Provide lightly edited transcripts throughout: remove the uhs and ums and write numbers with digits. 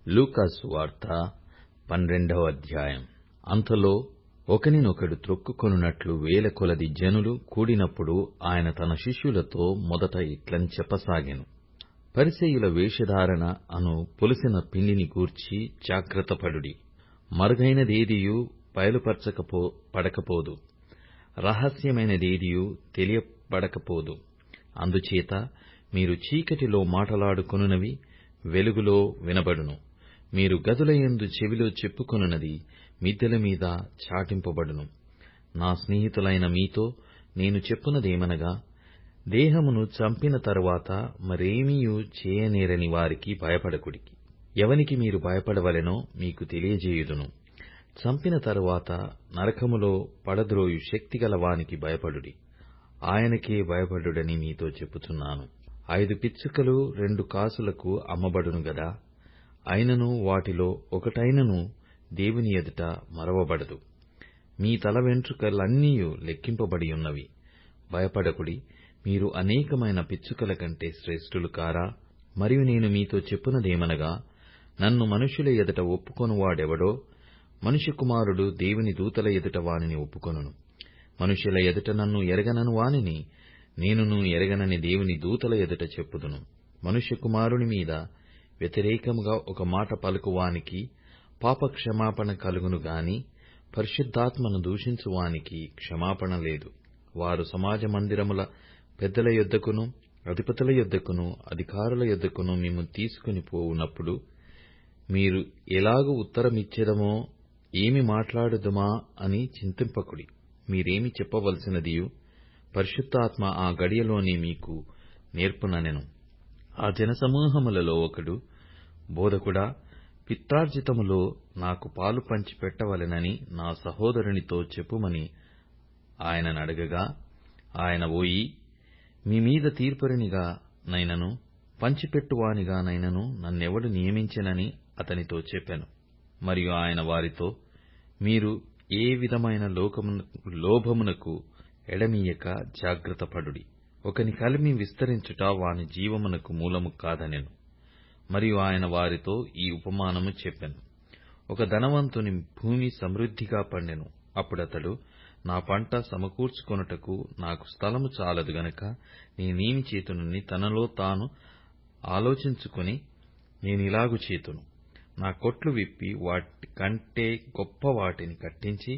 లూకా సువార్త 12వ అధ్యాయం. అంతలో ఒకనినొకడు త్రొక్కుకొనున్నట్లు వేల కొలది జనులు కూడినప్పుడు ఆయన తన శిష్యులతో మొదట ఇట్లని చెప్పసాగెను. పరిసయ్యుల వేషధారణ అను పులిసిన పిండిని గూర్చి జాగ్రత్తపడుడి. మరుగైనదేదియూ బయలుపరచబడకపోదు, రహస్యమైనదేదియూ తెలియబడకపోదు. అందుచేత మీరు చీకటిలో మాటలాడుకొనున్నవి వెలుగులో వినబడును. మీరు గదులయందు చెవిలో చెప్పుకొనున్నది మిద్దెల మీద చాటింపబడును. నా స్నేహితులైన మీతో నేను చెప్పునదేమనగా, దేహమును చంపిన తరువాత మరేమియూ చేయనేరని వారికి భయపడకుడి. ఎవనికి మీరు భయపడవలెనో మీకు తెలియజేయుదును. చంపిన తరువాత నరకములో పడద్రోయు శక్తిగల వానికి భయపడుడి. ఆయనకే భయపడుడని మీతో చెప్పుచున్నాను. 5 పిచ్చుకలు 2 కాసులకు అమ్మబడును గదా, అయినను వాటిలో ఒకటైనను దేవుని ఎదుట మరవబడదు. మీ తల వెంట్రుకలన్నీయు లెక్కింపబడియున్నవి. భయపడకుడి, మీరు అనేకమైన పిచ్చుకల కంటే శ్రేష్ఠులు కారా? మరియు నేను మీతో చెప్పునదేమనగా, నన్ను మనుషుల ఎదుట ఒప్పుకొనువాడెవడో మనుష్య కుమారుడు దేవుని దూతల ఎదుట వానిని ఒప్పుకొనును. మనుష్యుల ఎదుట నన్ను ఎరగనను వానిని నేనును ఎరగనని దేవుని దూతల ఎదుట చెప్పుదును. మనుష్య కుమారుని మీద వ్యతిరేకముగా ఒక మాట పలుకువానికి పాపక్షమాపణ కలుగును గాని, పరిశుద్ధాత్మను దూషించువానికి క్షమాపణ లేదు. వారు సమాజ మందిరముల పెద్దల యొద్దకును అధిపతుల యొద్దకును అధికారుల యొద్దకును మిమ్ము తీసుకుని పోవునప్పుడు మీరు ఎలాగు ఉత్తరమిచ్చెదమో, ఏమి మాట్లాడుదుమా అని చింతింపకుడి. మీరేమి చెప్పవలసినదియు పరిశుద్ధాత్మ ఆ గడియలోనే మీకు నేర్పుననెను. ఆ జనసమూహములలో ఒకడు, బోధకుడా, పిత్రార్జితములో నాకు పాలు పంచి పెట్టవలెనని నా సహోదరునితో చెప్పుమని ఆయననడగగా, ఆయన పోయి మీ మీద తీర్పరినిగా నైనను పంచిపెట్టువానిగా నైనను నన్నెవడు నియమించెనని అతనితో చెప్పెను. మరియు ఆయన వారితో, మీరు ఏ విధమైన లోభమునకు ఎడమీయక జాగ్రత్తపడుడి. ఒకని కలిమి విస్తరించుట వాని జీవమునకు మూలము కాదనెను. మరియు ఆయన వారితో ఈ ఉపమానము చెప్పెను. ఒక ధనవంతుని భూమి సమృద్ధిగా పండెను. అప్పుడతడు, నా పంట సమకూర్చుకొనుటకు నాకు స్థలము చాలదు గనుక నేనేమి చేతునని తనలో తాను ఆలోచించుకుని, నేనిలాగు చేతును, నా కొట్లు విప్పి వాటి కంటే గొప్ప వాటిని కట్టించి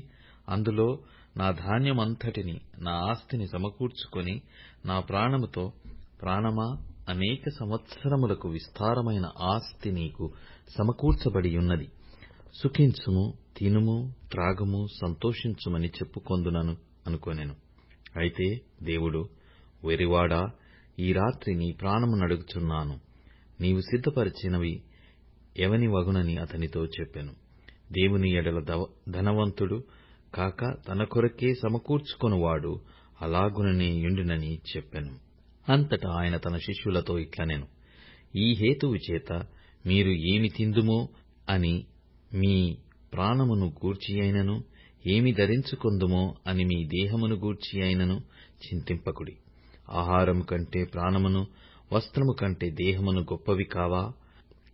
అందులో నా ధాన్యమంతటిని, నా ఆస్తిని సమకూర్చుకొని, నా ప్రాణముతో, ప్రాణమా, అనేక సంవత్సరములకు విస్తారమైన ఆస్తి నీకు సమకూర్చబడియున్నది. సుఖించుము, తినుము, త్రాగుము, సంతోషించుమని చెప్పుకొందునను అనుకొనెను. అయితే దేవుడు, వెరివాడా, ఈ రాత్రి నీ ప్రాణము నడుగుచున్నాను. నీవు సిద్ధపరిచినవి ఎవని వగునని అతనితో చెప్పెను. దేవుని ఎడల ధనవంతుడు కాక తన కొరకే సమకూర్చుకొనువాడు అలాగుననే యుండునని చెప్పెను. అంతటా ఆయన తన శిష్యులతో ఇట్లనెను, ఈ హేతువు చేత మీరు ఏమి తిందుమో అని మీ ప్రాణమును గూర్చి అయినను, ఏమి ధరించుకొందుమో అని మీ దేహమును గూర్చి అయినను చింతింపకుడి. ఆహారము కంటే ప్రాణమును, వస్త్రము కంటే దేహమును గొప్పవి కావా?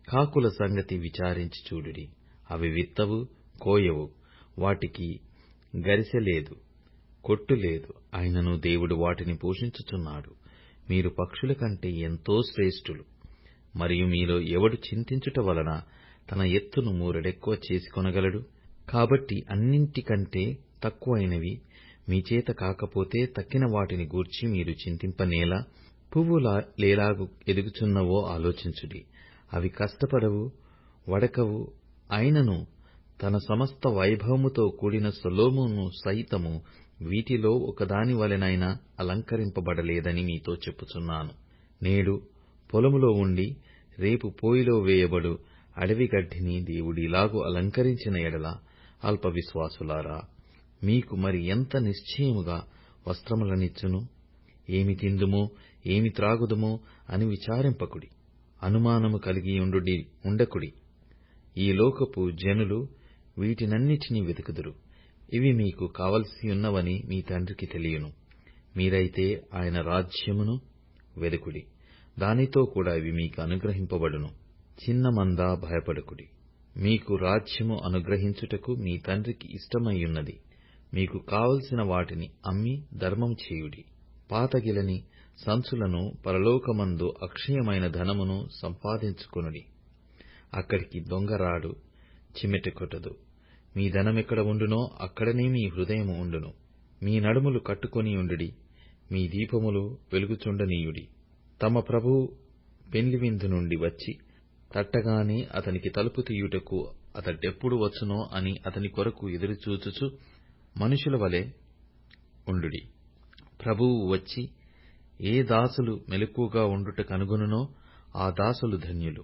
కాకుల సంగతి విచారించి చూడుడి. అవి విత్తవు, కోయవు, వాటికి గరిసె లేదు, కొట్టు లేదు, అయినను దేవుడు వాటిని పోషించుచున్నాడు. మీరు పక్షుల కంటే ఎంతో శ్రేష్ఠులు. మరియు మీలో ఎవడు చింతించుట వలన తన ఎత్తును మూరెడెక్కువ చేసుకొనగలడు? కాబట్టి అన్నింటికంటే తక్కువైనవి మీ చేత కాకపోతే తక్కిన వాటిని గూర్చి మీరు చింతింపనేలా? పువ్వులేలాగు ఎదుగుచున్నవో ఆలోచించుడి. అవి కష్టపడవు, వడకవు, అయినను తన సమస్త వైభవముతో కూడిన సొలొమోను సైతము వీటిలో ఒకదాని వలెనైనా అలంకరింపబడలేదని మీతో చెప్పుచున్నాను. నేడు పొలములో ఉండి రేపు పోయిలో వేయబడు అడవి గడ్డిని దేవుడిలాగు అలంకరించిన ఎడల, అల్ప విశ్వాసులారా, మీకు మరి ఎంత నిశ్చయముగా వస్త్రములనిచ్చును? ఏమి తిందుమో, ఏమి త్రాగుదుమో అని విచారింపకుడి. అనుమానము కలిగి ఉండకుడి. ఈ లోకపు జనులు వీటినన్నిటినీ వెతుకుదురు. ఇవి మీకు కావలసియున్నవని మీ తండ్రికి తెలియను. మీరైతే ఆయన రాజ్యమును వెదుకుడి, దానితో కూడా ఇవి మీకు అనుగ్రహింపబడును. చిన్న మందా భయపడకుడి. మీకు రాజ్యము అనుగ్రహించుటకు మీ తండ్రికి ఇష్టమయ్యున్నది. మీకు కావలసిన వాటిని అమ్మి ధర్మము చేయుడి. పాతగిలని సంచులను పరలోకమందు అక్షయమైన ధనమును సంపాదించుకొనుడి. అక్కడికి దొంగరాడు, చిమెట కొట్టదు. మీ ధనమెక్కడ ఉండునో అక్కడనే మీ హృదయము ఉండును. మీ నడుములు కట్టుకొనియుండుడి. మీ దీపములు వెలుగుచుండనీయుడి. తమ ప్రభువు పెండ్లి విందు నుండి వచ్చి తట్టగానే అతనికి తలుపు తీయుటకు అతడెప్పుడు వచ్చునో అని అతని కొరకు ఎదురుచూచుచు మనుషుల వలె ఉండుడి. ప్రభువు వచ్చి ఏ దాసులు మెలకువగా ఉండుట కనుగొనునో ఆ దాసులు ధన్యులు.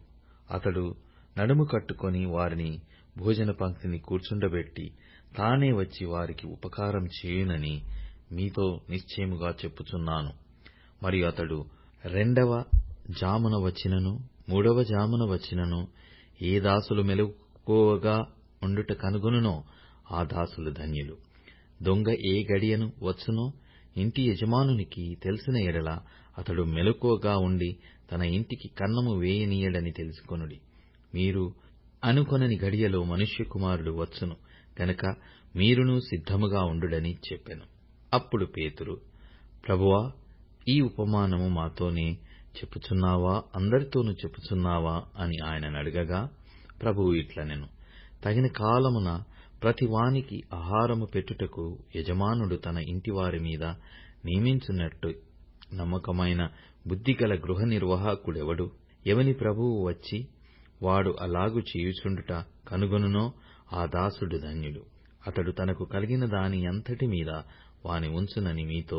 అతడు నడుము కట్టుకొని వారిని భోజన పంక్తిని కూర్చుండబెట్టి తానే వచ్చి వారికి ఉపకారం చేయునని మీతో నిశ్చయముగా చెప్పుచున్నాను. మరియు అతడు 2వ జామున వచ్చినను 3వ జామున వచ్చినను ఏ దాసులు మెలకువగా ఉండుట కనుగొనునో ఆ దాసులు ధన్యులు. దొంగ ఏ గడియను వచ్చునో ఇంటి యజమానునికి తెలిసిన ఎడల అతడు మెలకువగా ఉండి తన ఇంటికి కన్నము వేయనీయడని తెలుసుకొనుడి. మీరు అనుకొనని గడియలో మనుష్యకుమారుడు వచ్చును గనక మీరును సిద్ధముగా ఉండుడని చెప్పెను. అప్పుడు పేతురు, ప్రభువా, ఈ ఉపమానము మాతోనే చెప్పుచున్నావా, అందరితోనూ చెప్పుచున్నావా అని ఆయనను అడగగా, ప్రభువు ఇట్లనెను, తగిన కాలమున ప్రతివానికి ఆహారము పెట్టుటకు యజమానుడు తన ఇంటివారి మీద నియమించున్నట్టు నమ్మకమైన బుద్ధిగల గృహ నిర్వాహకుడెవడు? ఎవని ప్రభువు వచ్చి వాడు అలాగు చేయుచుండుట కనుగొనునో ఆ దాసుడు ధన్యుడు. అతడు తనకు కలిగిన దాని అంతటి మీద వాని ఉంచునని మీతో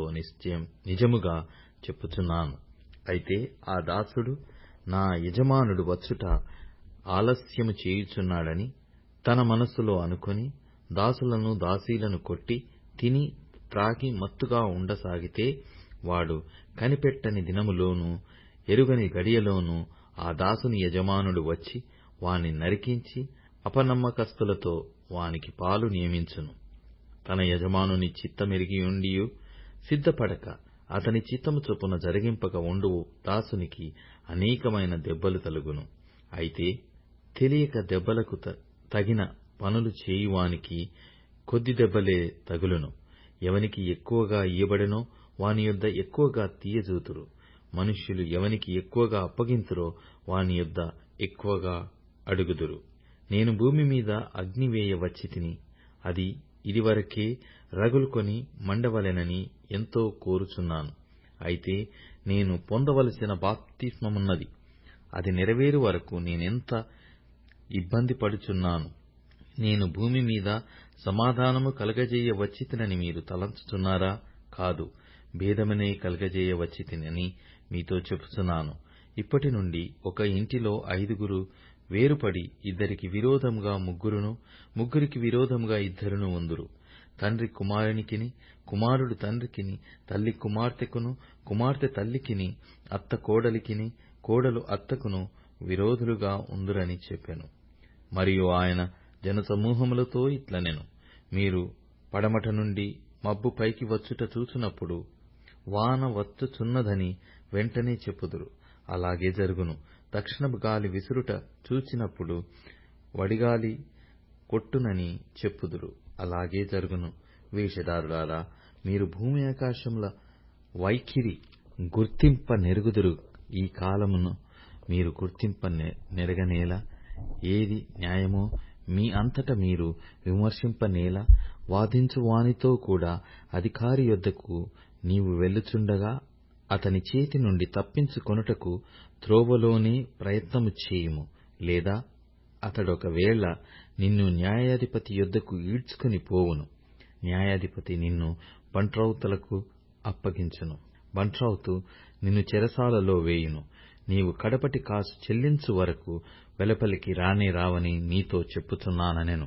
నిజముగా చెప్పుచున్నాను. అయితే ఆ దాసుడు నా యజమానుడు వచ్చుట ఆలస్యము చేయుచున్నాడని తన మనస్సులో అనుకొని దాసులను దాసీలను కొట్టి తిని త్రాగి మత్తుగా ఉండసాగితే వాడు కనిపెట్టని దినములోనూ ఎరుగని గడియలోనూ ఆ దాసుని యజమానుడు వచ్చి వాని నరికించి అపనమ్మకస్తులతో వానికి పాలు నియమించును. తన యజమానుని చిత్తమెరిగియుండియు సిద్ధపడక అతని చిత్తము చొప్పున జరిగింపక ఉండు దాసునికి అనేకమైన దెబ్బలు తలుగును. అయితే తెలియక దెబ్బలకు తగిన పనులు చేయువానికి కొద్ది దెబ్బలే తగులును. ఎవనికి ఎక్కువగా ఇయ్యబడెనో వాని యొద్ద ఎక్కువగా తీయజూతురు. మనుష్యులు ఎవనికి ఎక్కువగా అప్పగింతురో వాని యొద్ద ఎక్కువగా అడుగుదురు. నేను భూమి మీద అగ్ని వేయ వచ్చితిని, అది ఇదివరకే రగులుకొని మండవలెనని ఎంతో కోరుచున్నాను. అయితే నేను పొందవలసిన బాప్తిస్మమున్నది, అది నెరవేరు వరకు నేనెంత ఇబ్బంది పడుచున్నాను. నేను భూమి మీద సమాధానము కలగజేయ వచ్చితినని మీరు తలంచుచున్నారా? కాదు, భేదమనే కలగజేయ వచ్చితినని మీతో చెప్పుచున్నాను. ఇప్పటి నుండి ఒక ఇంటిలో 5 వేరుపడి ఇద్దరికి విరోధముగా ముగ్గురికి విరోధముగా 2 ఉందురు. తండ్రి కుమారునికిని, కుమారుడు తండ్రికిని, తల్లి కుమార్తెకును, కుమార్తె తల్లికిని, అత్త కోడలికిని, కోడలు అత్తకును విరోధులుగా ఉందురని చెప్పెను. మరియు ఆయన జనసమూహములతో ఇట్లనెను, మీరు పడమట నుండి మబ్బు పైకి వచ్చుట చూచునప్పుడు వాన వచ్చుచున్నదని వెంటనే చెప్పుదురు, అలాగే జరుగును. దక్షిణపు గాలి విసురుట చూచినప్పుడు వడిగాలి కొట్టునని చెప్పుదురు, అలాగే జరుగును. వేషధారులారా, మీరు భూమి ఆకాశముల వైఖరి గుర్తింప నెరుగుదురు. ఈ కాలమును మీరు గుర్తింప నెరగనేలా? ఏది న్యాయమో మీ అంతట మీరు విమర్శింపనేలా? వాదించు వానితో కూడా అధికారి యొద్దకు నీవు వెళ్ళుచుండగా అతని చేతి నుండి తప్పించుకొనుటకు త్రోవలోనే ప్రయత్నము చేయుము. లేదా అతడొకవేళ నిన్ను న్యాయాధిపతి యొద్దకు ఈడ్చుకొని పోవును. న్యాయాధిపతి నిన్ను బంట్రౌతులకు అప్పగించును. బంట్రౌతు నిన్ను చెరసాలలో వేయును. నీవు కడపటి కాసు చెల్లించు వరకు వెలుపలికి రానే రావని నీతో చెప్పుచున్నానెను.